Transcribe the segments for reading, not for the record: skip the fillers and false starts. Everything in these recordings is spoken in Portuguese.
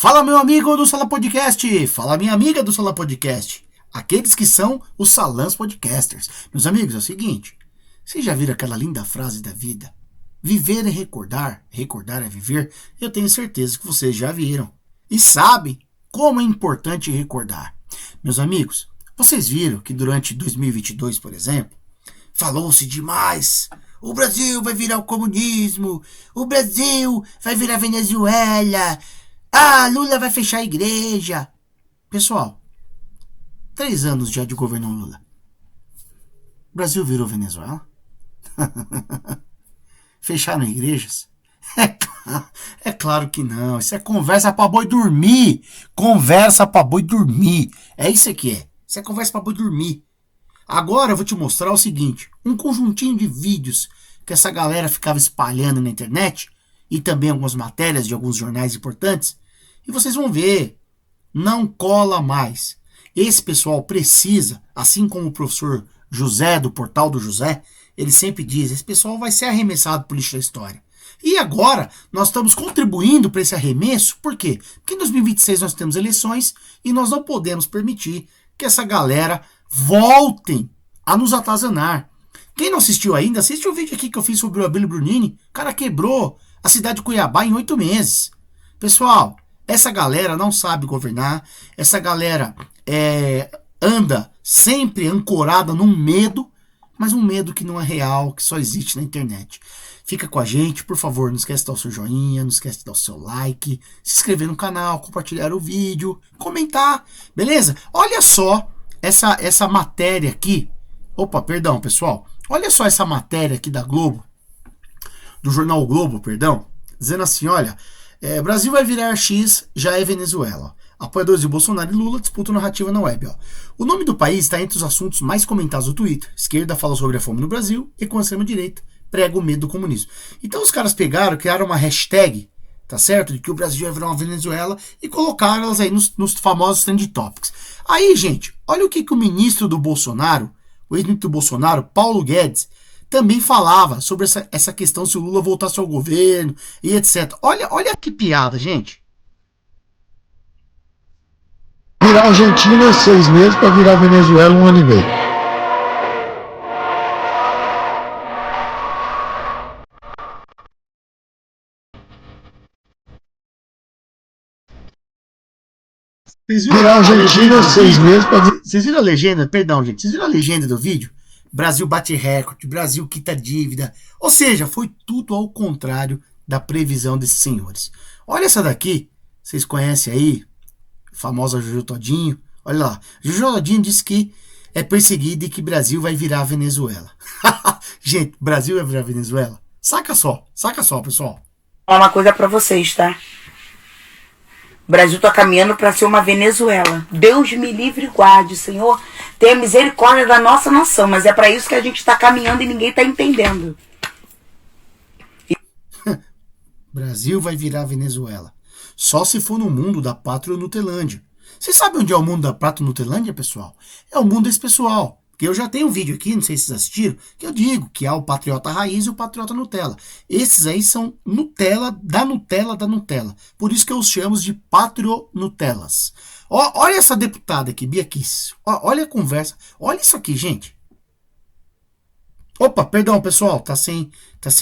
Fala meu amigo do Sala Podcast, fala minha amiga do Sala Podcast, aqueles que são os Salãs Podcasters. Meus amigos, é o seguinte, vocês já viram aquela linda frase da vida? Viver é recordar, recordar é viver. Eu tenho certeza que vocês já viram e sabem como é importante recordar. Meus amigos, vocês viram que durante 2022, por exemplo, falou-se demais. O Brasil vai virar o comunismo, o Brasil vai virar Venezuela, Lula vai fechar a igreja. Pessoal, 3 anos já de governo Lula. O Brasil virou Venezuela? Fecharam igrejas? É claro que não. Isso é conversa pra boi dormir. Conversa pra boi dormir. É isso que é. Isso é conversa pra boi dormir. Agora eu vou te mostrar o seguinte. Um conjuntinho de vídeos que essa galera ficava espalhando na internet. E também algumas matérias de alguns jornais importantes. E vocês vão ver. Não cola mais. Esse pessoal precisa, assim como o professor José, do Portal do José, ele sempre diz, esse pessoal vai ser arremessado pro lixo da história. E agora, nós estamos contribuindo para esse arremesso, por quê? Porque em 2026 nós temos eleições e nós não podemos permitir que essa galera voltem a nos atazanar. Quem não assistiu ainda, assiste o vídeo aqui que eu fiz sobre o Abílio Brunini. O cara quebrou a cidade de Cuiabá em 8 meses. Pessoal, essa galera não sabe governar, essa galera anda sempre ancorada num medo, mas um medo que não é real, que só existe na internet. Fica com a gente, por favor, não esquece de dar o seu joinha, não esquece de dar o seu like, se inscrever no canal, compartilhar o vídeo, comentar, beleza? Olha só essa matéria aqui, perdão pessoal, olha só essa matéria aqui da Globo, do jornal o Globo, perdão, dizendo assim, olha, Brasil vai virar X, já é Venezuela. Apoiadores de Bolsonaro e Lula disputam narrativa na web. O nome do país está entre os assuntos mais comentados do Twitter. Esquerda fala sobre a fome no Brasil e com a extrema-direita prega o medo do comunismo. Então os caras criaram uma hashtag, tá certo? De que o Brasil vai virar uma Venezuela e colocaram elas aí nos famosos trend topics. Aí, gente, olha o que o ministro do Bolsonaro, o ex-ministro do Bolsonaro, Paulo Guedes, também falava sobre essa questão se o Lula voltasse ao governo e etc. Olha que piada, gente. Virar Argentina 6 meses para virar Venezuela 1 ano e meio. Virar Argentina 6 meses para... Vocês viram a legenda? Perdão, gente. Vocês viram a legenda do vídeo? Brasil bate recorde, Brasil quita dívida. Ou seja, foi tudo ao contrário da previsão desses senhores. Olha essa daqui. Vocês conhecem aí? Famosa Jojo Todinho. Olha lá. Jojo Todinho disse que é perseguido e que Brasil vai virar Venezuela. Gente, Brasil vai virar Venezuela? Saca só, pessoal. Vou falar uma coisa pra vocês, tá? O Brasil tá caminhando pra ser uma Venezuela. Deus me livre e guarde, Senhor. Tenha misericórdia da nossa nação. Mas é pra isso que a gente tá caminhando e ninguém tá entendendo. Brasil vai virar Venezuela. Só se for no mundo da pátria Nutelândia. Vocês sabem onde é o mundo da pátria Nutelândia, pessoal? É o mundo desse pessoal. Porque eu já tenho um vídeo aqui, não sei se vocês assistiram, que eu digo que há o patriota raiz e o patriota Nutella. Esses aí são Nutella da Nutella da Nutella. Por isso que eu os chamo de patronutelas. Olha essa deputada aqui, Bia Kicis. Olha a conversa. Olha isso aqui, gente. Perdão, pessoal. Tá sem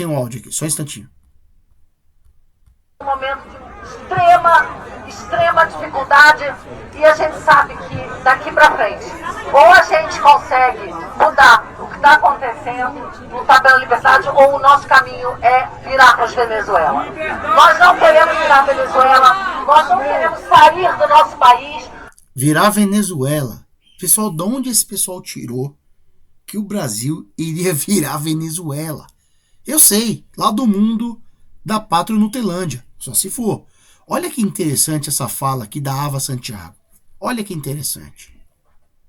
o áudio aqui. Só um instantinho. Um momento de extrema dificuldade, e a gente sabe que daqui para frente ou a gente consegue mudar o que está acontecendo, lutar pela liberdade, ou o nosso caminho é virar para a Venezuela. Nós não queremos virar a Venezuela, nós não queremos sair do nosso país. Virar Venezuela. Pessoal, de onde esse pessoal tirou que o Brasil iria virar Venezuela? Eu sei, lá do mundo da pátria Nutelândia, só se for. Olha que interessante essa fala aqui da Ava Santiago. Olha que interessante.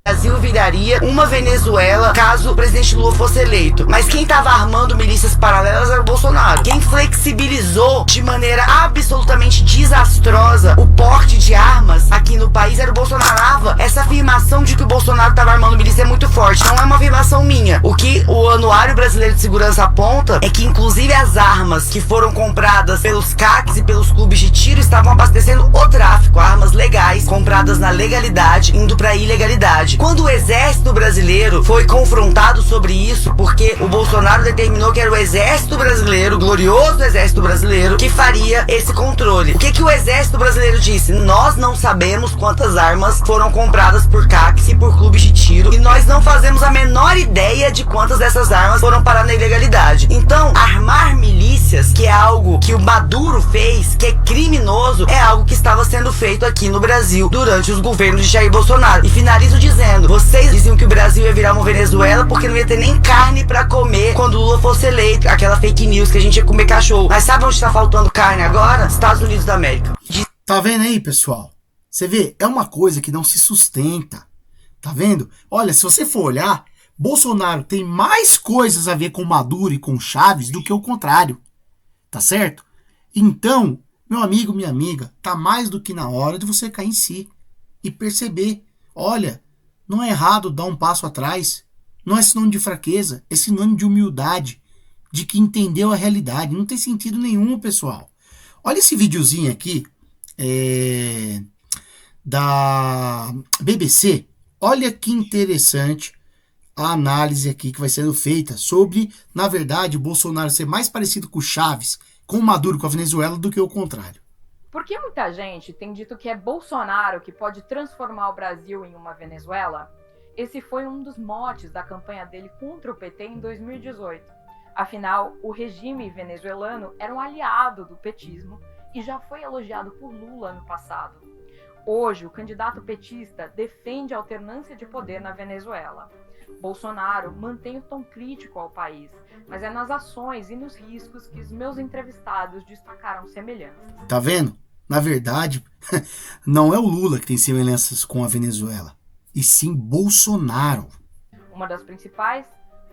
O Brasil viraria uma Venezuela caso o presidente Lula fosse eleito. Mas quem estava armando milícias paralelas era o Bolsonaro. Quem flexibilizou de maneira absolutamente desastrosa o porte de armas aqui no país era o Bolsonaro. Essa afirmação de que o Bolsonaro estava armando milícia é muito forte. Não é uma afirmação minha. O que o Anuário Brasileiro de Segurança aponta é que inclusive as armas que foram compradas pelos CACs e pelos clubes de tiro estavam abastecendo o tráfico. transformadas na legalidade, indo pra ilegalidade. Quando o exército brasileiro foi confrontado sobre isso, porque o Bolsonaro determinou que era o exército brasileiro, o glorioso exército brasileiro, que faria esse controle. O que o exército brasileiro disse? Nós não sabemos quantas armas foram compradas por CACs e por clubes de tiro, e nós não fazemos a menor ideia de quantas dessas armas foram parar na ilegalidade. Então, armar milícias, que é algo que o Maduro fez, que é criminoso, é algo que estava sendo feito aqui no Brasil durante os governos de Jair Bolsonaro. E finalizo dizendo, vocês diziam que o Brasil ia virar uma Venezuela porque não ia ter nem carne pra comer quando Lula fosse eleito, aquela fake news que a gente ia comer cachorro. Mas sabe onde tá faltando carne agora? Estados Unidos da América. Tá vendo aí, pessoal? Você vê, é uma coisa que não se sustenta. Tá vendo? Olha, se você for olhar, Bolsonaro tem mais coisas a ver com Maduro e com Chaves do que o contrário. Tá certo? Então, meu amigo, minha amiga, tá mais do que na hora de você cair em si e perceber, olha, não é errado dar um passo atrás, não é sinônimo de fraqueza, é sinônimo de humildade, de que entendeu a realidade. Não tem sentido nenhum, pessoal. Olha esse videozinho aqui da BBC. Olha que interessante a análise aqui que vai sendo feita sobre, na verdade, o Bolsonaro ser mais parecido com o Chaves, com o Maduro, com a Venezuela, do que o contrário. Porque muita gente tem dito que é Bolsonaro que pode transformar o Brasil em uma Venezuela? Esse foi um dos motes da campanha dele contra o PT em 2018. Afinal, o regime venezuelano era um aliado do petismo e já foi elogiado por Lula no passado. Hoje, o candidato petista defende a alternância de poder na Venezuela. Bolsonaro mantém o tom crítico ao país, mas é nas ações e nos riscos que os meus entrevistados destacaram semelhanças. Tá vendo? Na verdade, não é o Lula que tem semelhanças com a Venezuela, e sim Bolsonaro. Uma das principais,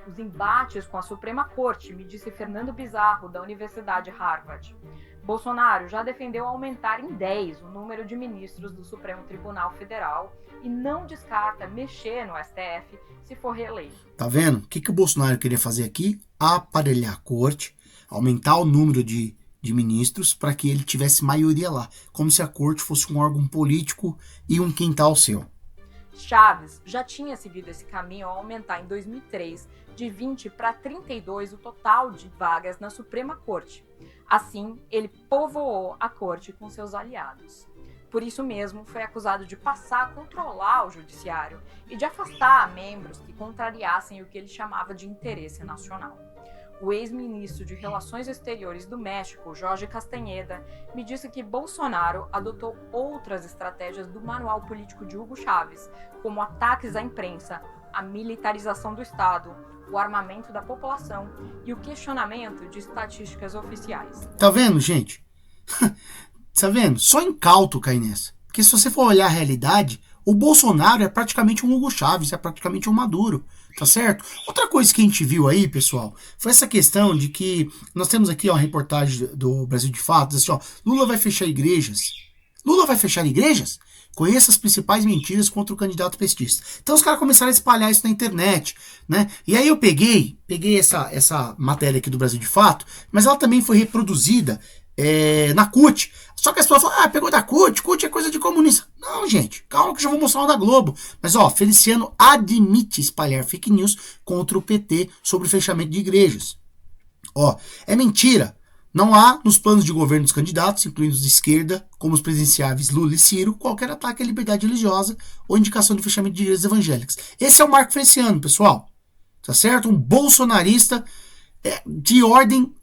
os embates com a Suprema Corte, me disse Fernando Bizarro, da Universidade Harvard. Bolsonaro já defendeu aumentar em 10 o número de ministros do Supremo Tribunal Federal e não descarta mexer no STF se for reeleito. Tá vendo? O que o Bolsonaro queria fazer aqui? Aparelhar a corte, aumentar o número de ministros para que ele tivesse maioria lá, como se a corte fosse um órgão político e um quintal seu. Chaves já tinha seguido esse caminho ao aumentar em 2003 de 20 para 32 o total de vagas na Suprema Corte. Assim, ele povoou a corte com seus aliados. Por isso mesmo, foi acusado de passar a controlar o judiciário e de afastar membros que contrariassem o que ele chamava de interesse nacional. O ex-ministro de Relações Exteriores do México, Jorge Castañeda, me disse que Bolsonaro adotou outras estratégias do manual político de Hugo Chávez, como ataques à imprensa, a militarização do Estado, o armamento da população e o questionamento de estatísticas oficiais. Tá vendo, gente? Tá vendo? Só incauto cai nessa. Porque se você for olhar a realidade, o Bolsonaro é praticamente um Hugo Chávez, é praticamente um Maduro, tá certo? Outra coisa que a gente viu aí, pessoal, foi essa questão de que nós temos aqui ó, uma reportagem do Brasil de Fato, diz assim, ó, Lula vai fechar igrejas. Lula vai fechar igrejas? Conheça as principais mentiras contra o candidato petista. Então os caras começaram a espalhar isso na internet, né? E aí eu peguei essa matéria aqui do Brasil de Fato, mas ela também foi reproduzida na CUT. Só que as pessoas falam, pegou da CUT é coisa de comunista. Não, gente, calma que eu já vou mostrar o da Globo. Mas ó, Feliciano admite espalhar fake news contra o PT sobre o fechamento de igrejas. Ó, é mentira. Não há, nos planos de governo dos candidatos, incluindo os de esquerda, como os presidenciáveis Lula e Ciro, qualquer ataque à liberdade religiosa ou indicação de fechamento de igrejas evangélicas. Esse é o Marco Feliciano, pessoal. Tá certo? Um bolsonarista de ordem,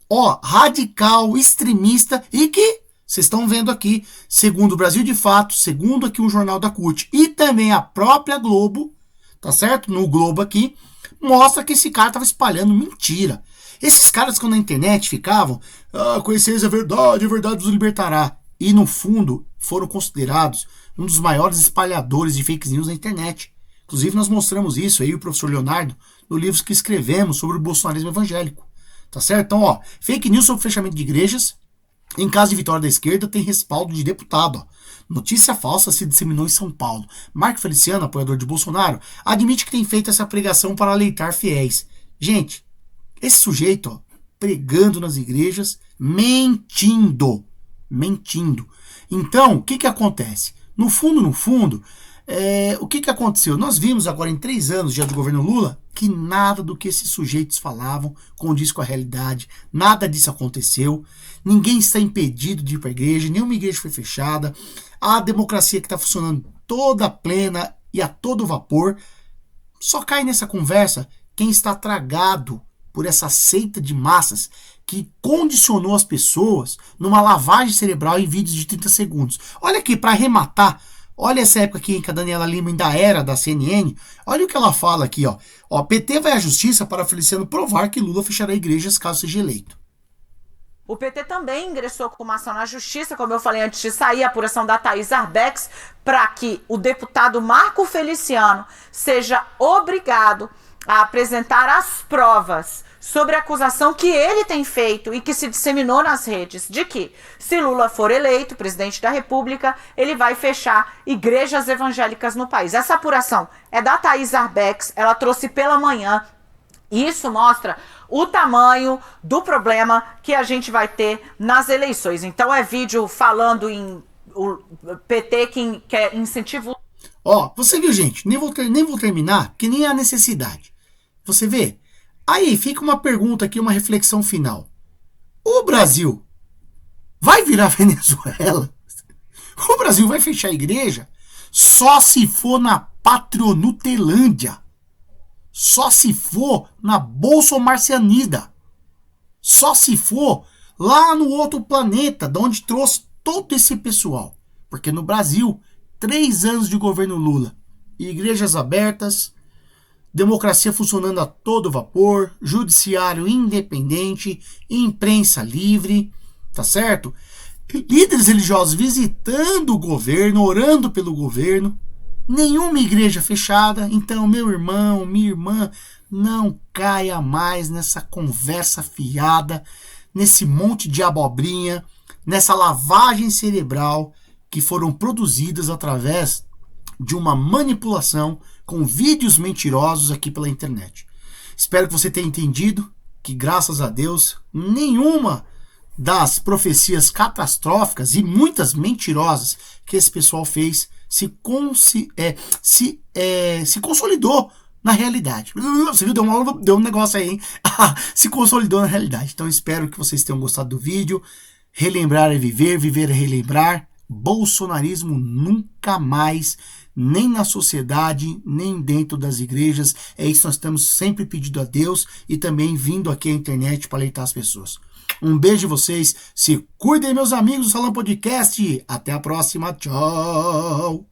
radical, extremista e que, vocês estão vendo aqui, segundo o Brasil de Fato, segundo aqui o jornal da CUT e também a própria Globo, tá certo? No Globo aqui, mostra que esse cara estava espalhando mentira. Esses caras que na internet ficavam, conheceis a verdade nos libertará. E no fundo foram considerados um dos maiores espalhadores de fake news na internet. Inclusive nós mostramos isso aí, o professor Leonardo, no livro que escrevemos sobre o bolsonarismo evangélico. Tá certo? Então, fake news sobre fechamento de igrejas, em caso de vitória da esquerda, tem respaldo de deputado. Notícia falsa se disseminou em São Paulo. Marco Feliciano, apoiador de Bolsonaro, admite que tem feito essa pregação para aleitar fiéis. Gente, esse sujeito, pregando nas igrejas, mentindo. Então, o que acontece? no fundo, o que aconteceu? Nós vimos agora em 3 anos já de governo Lula que nada do que esses sujeitos falavam condiz com a realidade, nada disso aconteceu, ninguém está impedido de ir para a igreja, nenhuma igreja foi fechada, a democracia que está funcionando toda plena e a todo vapor. Só cai nessa conversa quem está tragado por essa seita de massas que condicionou as pessoas numa lavagem cerebral em vídeos de 30 segundos. Olha aqui, para arrematar, olha essa época aqui em que a Daniela Lima ainda era da CNN, olha o que ela fala aqui, ó. PT vai à justiça para Feliciano provar que Lula fechará igrejas caso seja eleito. O PT também ingressou com uma ação na justiça, como eu falei antes de sair, a apuração da Thaís Arbex, para que o deputado Marco Feliciano seja obrigado a apresentar as provas sobre a acusação que ele tem feito e que se disseminou nas redes, de que, se Lula for eleito presidente da República, ele vai fechar igrejas evangélicas no país. Essa apuração é da Thaís Arbex, ela trouxe pela manhã. Isso mostra o tamanho do problema que a gente vai ter nas eleições. Então é vídeo falando em o PT que quer incentivo. Você viu, gente? Nem vou terminar, porque nem há necessidade. Você vê? Aí fica uma pergunta aqui, uma reflexão final. O Brasil vai virar Venezuela? O Brasil vai fechar a igreja? Só se for na Patronutelândia. Só se for na Bolsomarcianida. Só se for lá no outro planeta, de onde trouxe todo esse pessoal. Porque no Brasil, 3 anos de governo Lula, igrejas abertas, democracia funcionando a todo vapor, judiciário independente, imprensa livre, tá certo? Líderes religiosos visitando o governo, orando pelo governo, nenhuma igreja fechada. Então, meu irmão, minha irmã, não caia mais nessa conversa fiada, nesse monte de abobrinha, nessa lavagem cerebral que foram produzidas através de uma manipulação com vídeos mentirosos aqui pela internet. Espero que você tenha entendido que, graças a Deus, nenhuma das profecias catastróficas e muitas mentirosas que esse pessoal fez se consolidou na realidade. Você viu? Deu um negócio aí, hein? Se consolidou na realidade. Então espero que vocês tenham gostado do vídeo. Relembrar é viver, viver é relembrar. Bolsonarismo nunca mais, nem na sociedade, nem dentro das igrejas. É isso que nós temos sempre pedido a Deus e também vindo aqui à internet para alertar as pessoas. Um beijo de vocês, se cuidem, meus amigos do Salão Podcast. Até a próxima, tchau!